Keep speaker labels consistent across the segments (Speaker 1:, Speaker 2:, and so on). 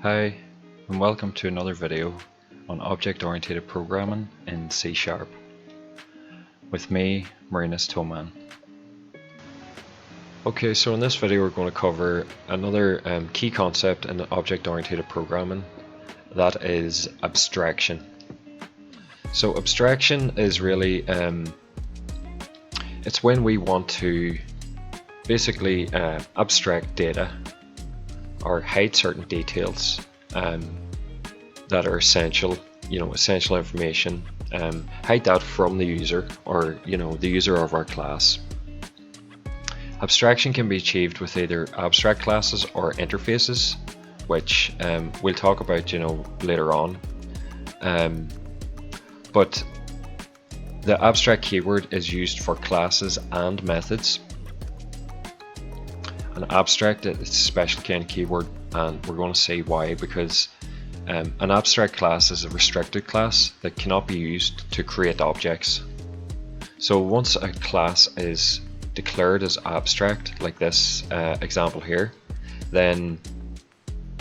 Speaker 1: Hi, and welcome to another video on object-oriented programming in C#. With me, Marinas Toman. Okay, so in this video we're going to cover another key concept in object-oriented programming, that is abstraction. So abstraction is really, it's when we want to basically abstract data or hide certain details that are essential, essential information, hide that from the user, or the user of our class. Abstraction can be achieved with either abstract classes or interfaces, which we'll talk about later on. But the abstract keyword is used for classes and methods. An abstract is a special kind of keyword, and we're going to see why, because an abstract class is a restricted class that cannot be used to create objects. So once a class is declared as abstract, like this example here, then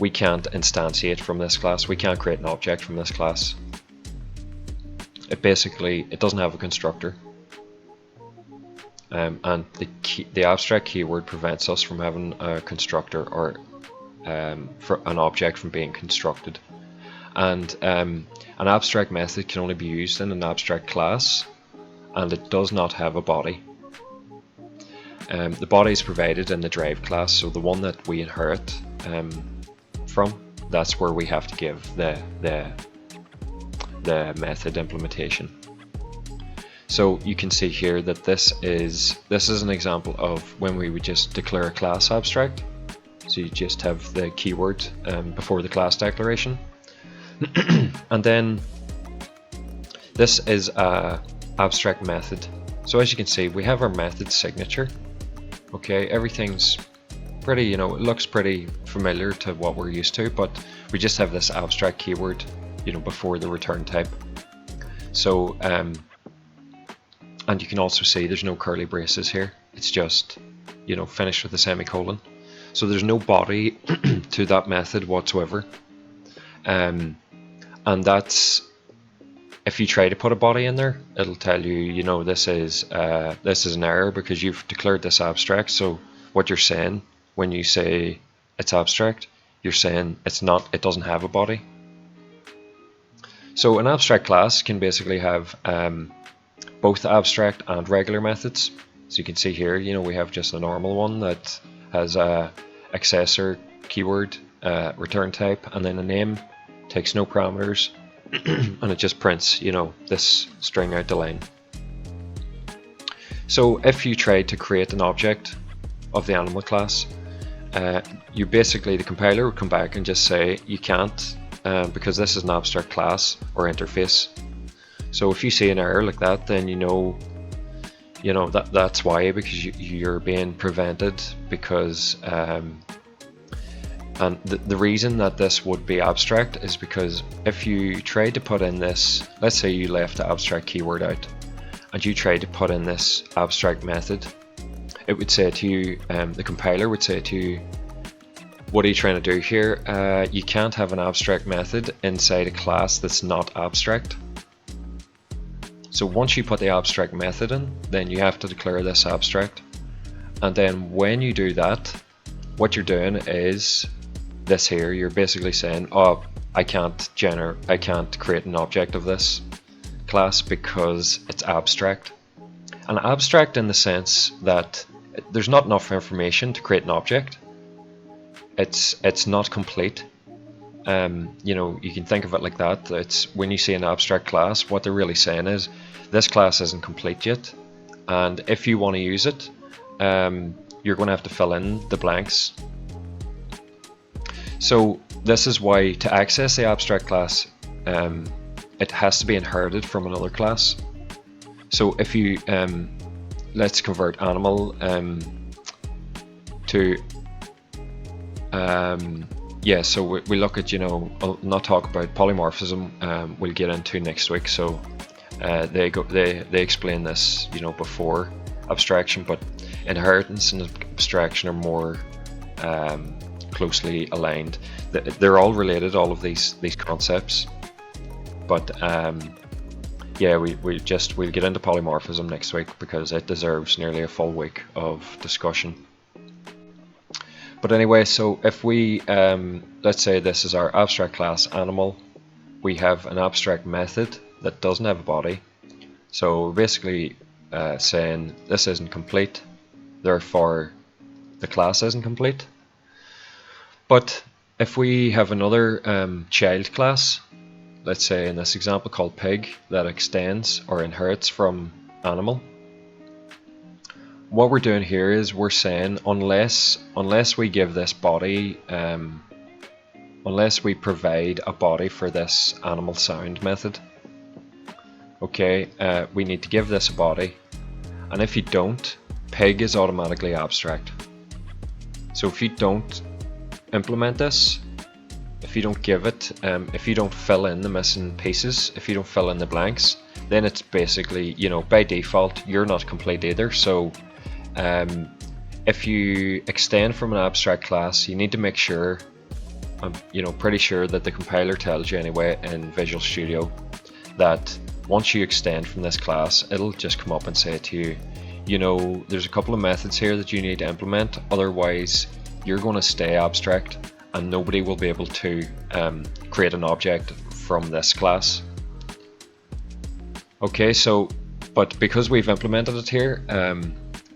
Speaker 1: we can't instantiate from this class. We can't create an object from this class. It doesn't have a constructor. And the abstract keyword prevents us from having a constructor or for an object from being constructed. And an abstract method can only be used in an abstract class, and it does not have a body. The body is provided in the derived class, so the one that we inherit from, that's where we have to give the method implementation. So you can see here that this is an example of when we would just declare a class abstract. So you just have the keyword before the class declaration. And then this is a abstract method. So as you can see, we have our method signature. Okay, everything's pretty, it looks pretty familiar to what we're used to, but we just have this abstract keyword, before the return type. So and you can also see there's no curly braces here. It's just, finished with a semicolon. So there's no body to that method whatsoever. And that's, if you try to put a body in there, it'll tell you, this is an error because you've declared this abstract. So what you're saying when you say it's abstract, you're saying it doesn't have a body. So an abstract class can basically have both abstract and regular methods. So you can see here, we have just a normal one that has a accessor, keyword, return type, and then a name, takes no parameters, and it just prints, this string out the line. So if you try to create an object of the animal class, the compiler would come back and just say you can't, because this is an abstract class or interface. So if you see an error like that, then that's why, because you're being prevented, because and the reason that this would be abstract is because if you tried to put in this, let's say you left the abstract keyword out and you tried to put in this abstract method, it would say to you, the compiler would say to you, what are you trying to do here? You can't have an abstract method inside a class that's not abstract. So once you put the abstract method in, then you have to declare this abstract. And then when you do that, what you're doing is this here. You're basically saying, oh, I can't create an object of this class because it's abstract. And abstract in the sense that there's not enough information to create an object. It's not complete. You can think of it like that. It's when you see an abstract class, what they're really saying is this class isn't complete yet, and if you want to use it, you're going to have to fill in the blanks. So this is why, to access the abstract class, it has to be inherited from another class. So if you let's convert animal to so we look at, I'll not talk about polymorphism, we'll get into next week. So they explain this, before abstraction, but inheritance and abstraction are more closely aligned. They're all related, all of these concepts, but yeah, we'll get into polymorphism next week because it deserves nearly a full week of discussion. But anyway, so if we let's say this is our abstract class animal, we have an abstract method that doesn't have a body. So we're basically saying this isn't complete, therefore the class isn't complete. But if we have another child class, let's say in this example called pig, that extends or inherits from animal, what we're doing here is we're saying unless we give this body, unless we provide a body for this animal sound method, okay, we need to give this a body, and if you don't, pig is automatically abstract. So if you don't implement this, if you don't give it, if you don't fill in the missing pieces, if you don't fill in the blanks, then it's basically, you know, by default you're not complete either. So if you extend from an abstract class, you need to make sure, you know, pretty sure that the compiler tells you anyway in Visual Studio that once you extend from this class, it'll just come up and say to you, you know, there's a couple of methods here that you need to implement, otherwise you're going to stay abstract and nobody will be able to create an object from this class. Okay, so, but because we've implemented it here,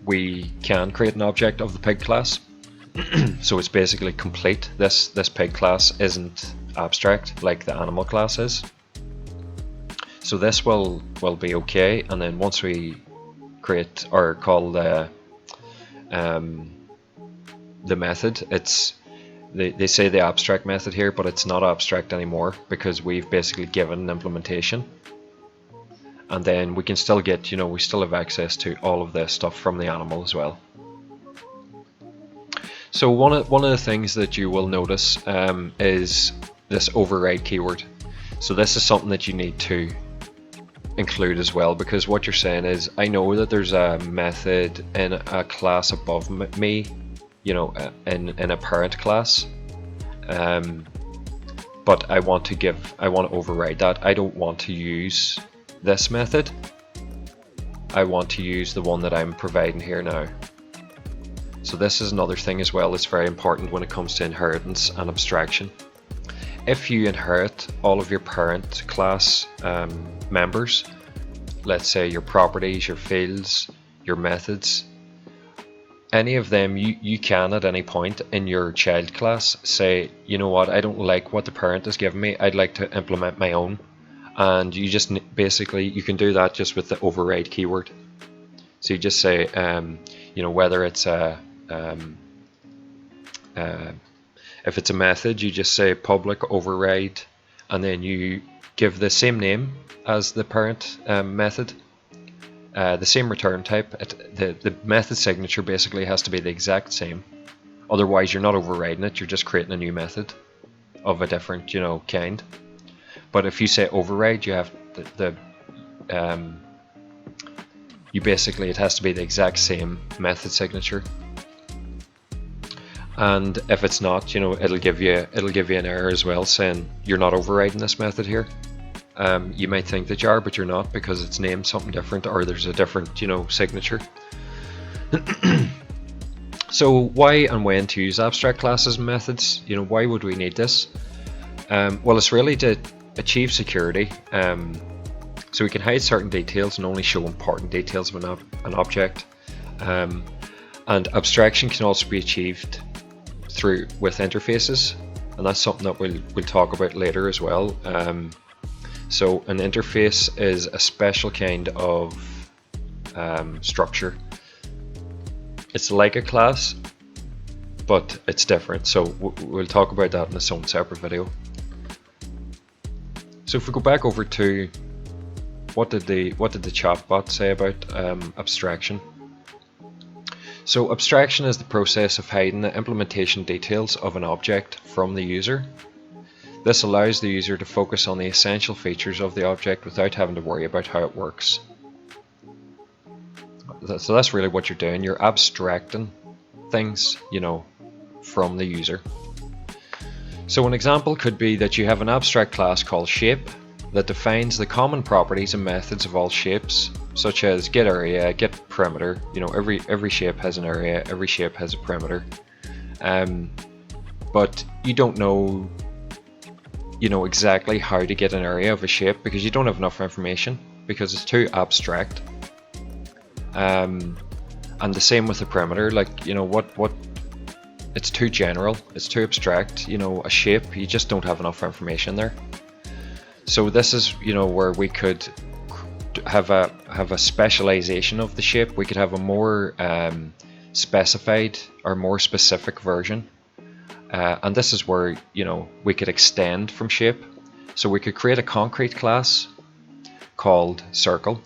Speaker 1: we can create an object of the pig class. So it's basically complete. This pig class isn't abstract like the animal class is. So this will be okay, and then once we create or call the method, it's they say the abstract method here, but it's not abstract anymore because we've basically given an implementation. And then we can still get, you know, we still have access to all of this stuff from the animal as well. So one of the things that you will notice is this override keyword. So this is something that you need to include as well, because what you're saying is, I know that there's a method in a class above me, you know, in a parent class, but I want to override that. I don't want to use this method. I want to use the one that I'm providing here now. So this is another thing as well that's very important when it comes to inheritance and abstraction. If you inherit all of your parent class members, let's say your properties, your fields, your methods, any of them, you can at any point in your child class say, you know what, I don't like what the parent has given me, I'd like to implement my own. And you just basically, you can do that just with the override keyword. So you just say, you know, whether it's a if it's a method, you just say public override, and then you give the same name as the parent method, the same return type. The method signature basically has to be the exact same. Otherwise, you're not overriding it. You're just creating a new method of a different, you know, kind. But if you say override, you have you basically, it has to be the exact same method signature. And if it's not, you know, it'll give you an error as well saying you're not overriding this method here. You might think that you are, but you're not, because it's named something different, or there's a different, you know, signature. So why and when to use abstract classes and methods? You know, why would we need this? Well, it's really to achieve security. So we can hide certain details and only show important details of an object. And abstraction can also be achieved with interfaces, and that's something that we'll talk about later as well. So an interface is a special kind of structure. It's like a class, but it's different. So we'll talk about that in its own separate video. So if we go back over to what did the chatbot say about abstraction? So abstraction is the process of hiding the implementation details of an object from the user. This allows the user to focus on the essential features of the object without having to worry about how it works. So that's really what you're doing. You're abstracting things, you know, from the user. So an example could be that you have an abstract class called shape that defines the common properties and methods of all shapes, such as get area, get perimeter. You know, every shape has an area, every shape has a perimeter. But you don't know, exactly how to get an area of a shape because you don't have enough information because it's too abstract. And the same with the perimeter. Like, what it's too general, it's too abstract. A shape, you just don't have enough information there. So this is, where we could have a specialization of the shape. We could have a more specified or more specific version, and this is where we could extend from shape. So we could create a concrete class called circle.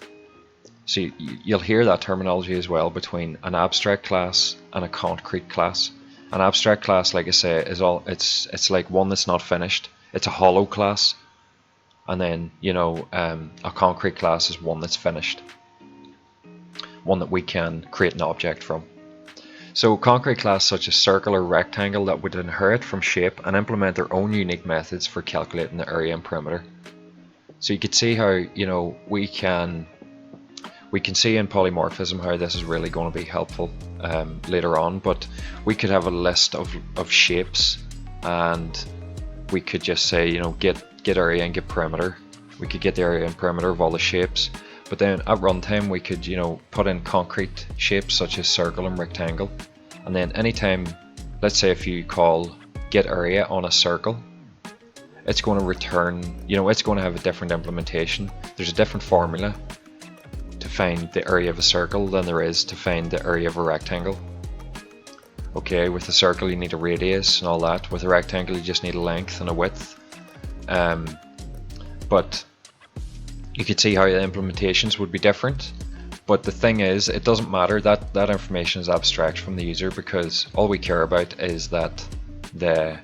Speaker 1: So you'll hear that terminology as well between an abstract class and a concrete class. An abstract class, like I say, it's like one that's not finished. It's a hollow class. And then, a concrete class is one that's finished, one that we can create an object from. So concrete class such as circle or rectangle that would inherit from shape and implement their own unique methods for calculating the area and perimeter. So you could see how, we can see in polymorphism how this is really going to be helpful later on, but we could have a list of shapes, and we could just say, get area and get perimeter. We could get the area and perimeter of all the shapes, but then at runtime we could put in concrete shapes such as circle and rectangle, and then anytime, let's say if you call get area on a circle, it's going to return, it's going to have a different implementation. There's a different formula to find the area of a circle than there is to find the area of a rectangle. Okay, with a circle you need a radius and all that. With a rectangle you just need a length and a width. But you could see how the implementations would be different. But the thing is, it doesn't matter, that information is abstract from the user, because all we care about is that the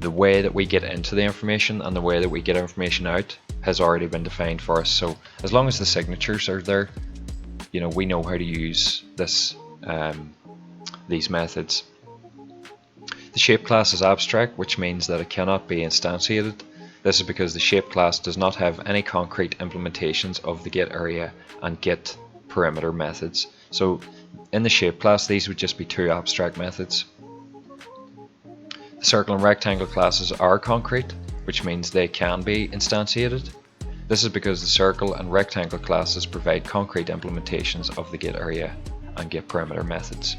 Speaker 1: way that we get into the information and the way that we get information out has already been defined for us. So as long as the signatures are there, we know how to use these methods. The shape class is abstract, which means that it cannot be instantiated. This is because the shape class does not have any concrete implementations of the get area and get perimeter methods. So in the shape class, these would just be two abstract methods. The circle and rectangle classes are concrete, which means they can be instantiated. This is because the circle and rectangle classes provide concrete implementations of the get area and get perimeter methods.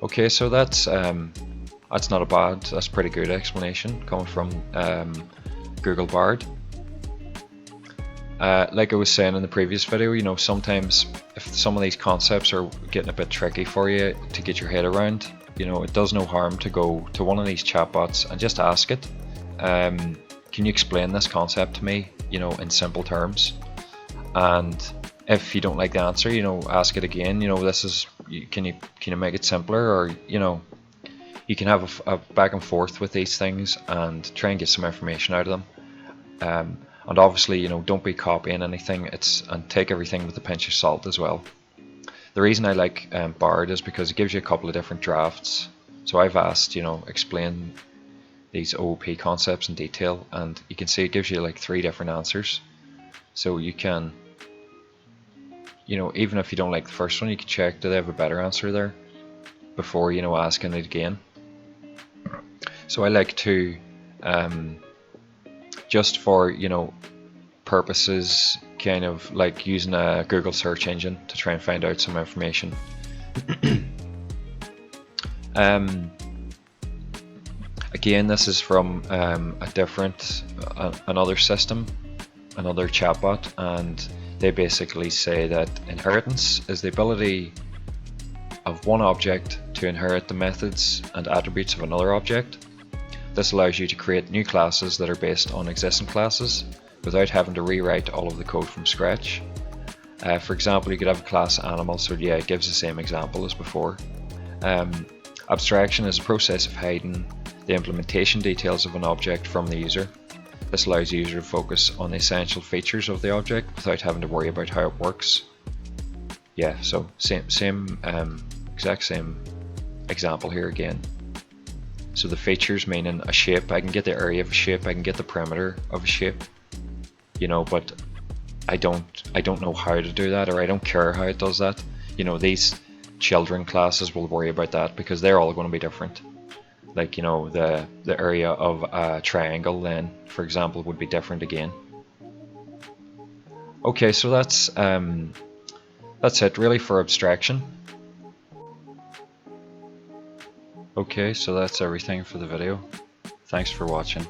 Speaker 1: Okay, so that's not a bad, that's pretty good explanation coming from Google Bard. Like I was saying in the previous video, sometimes if some of these concepts are getting a bit tricky for you to get your head around, it does no harm to go to one of these chatbots and just ask it, can you explain this concept to me, in simple terms? And if you don't like the answer, ask it again. Can you make it simpler, or you can have a back and forth with these things and try and get some information out of them. And obviously, don't be copying anything. And take everything with a pinch of salt as well. The reason I like Bard is because it gives you a couple of different drafts. So I've asked, explain these OOP concepts in detail, and you can see it gives you like 3 different answers. So you can, even if you don't like the first one, you can check, do they have a better answer there before, asking it again. So I like to, just for, purposes, kind of like using a Google search engine to try and find out some information. Again, this is from another system, another chatbot, and they basically say that inheritance is the ability of one object to inherit the methods and attributes of another object. This allows you to create new classes that are based on existing classes without having to rewrite all of the code from scratch. For example, you could have a class animal, so yeah, it gives the same example as before. Abstraction is a process of hiding the implementation details of an object from the user. This allows the user to focus on the essential features of the object without having to worry about how it works. Yeah, so exact same example here again. So the features meaning a shape, I can get the area of a shape, I can get the perimeter of a shape, you know, but I don't know how to do that, or I don't care how it does that. You know, these children classes will worry about that because they're all going to be different. Like, you know, the area of a triangle then, for example, would be different again. Okay, so that's it really for abstraction. Okay, so that's everything for the video. Thanks for watching.